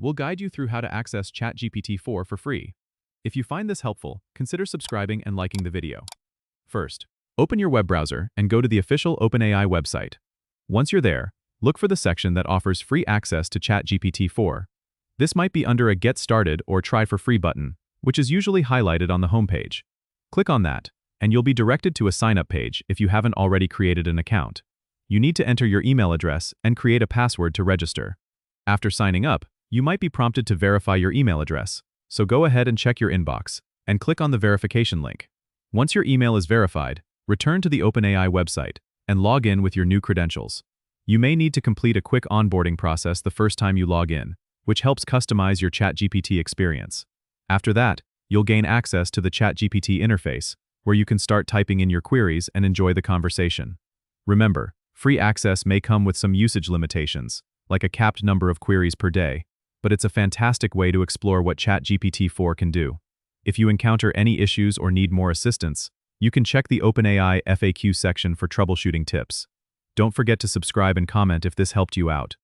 we'll guide you through how to access ChatGPT-4 for free. If you find this helpful, consider subscribing and liking the video. First, open your web browser and go to the official OpenAI website. Once you're there, look for the section that offers free access to ChatGPT-4. This might be under a Get Started or Try for Free button, which is usually highlighted on the homepage. Click on that, and you'll be directed to a sign-up page if you haven't already created an account. You need to enter your email address and create a password to register. After signing up, you might be prompted to verify your email address, so go ahead and check your inbox, and click on the verification link. Once your email is verified, return to the OpenAI website and log in with your new credentials. You may need to complete a quick onboarding process the first time you log in, which helps customize your ChatGPT experience. After that, you'll gain access to the ChatGPT interface, where you can start typing in your queries and enjoy the conversation. Remember, free access may come with some usage limitations, like a capped number of queries per day, but it's a fantastic way to explore what ChatGPT-4 can do. If you encounter any issues or need more assistance, you can check the OpenAI FAQ section for troubleshooting tips. Don't forget to subscribe and comment if this helped you out.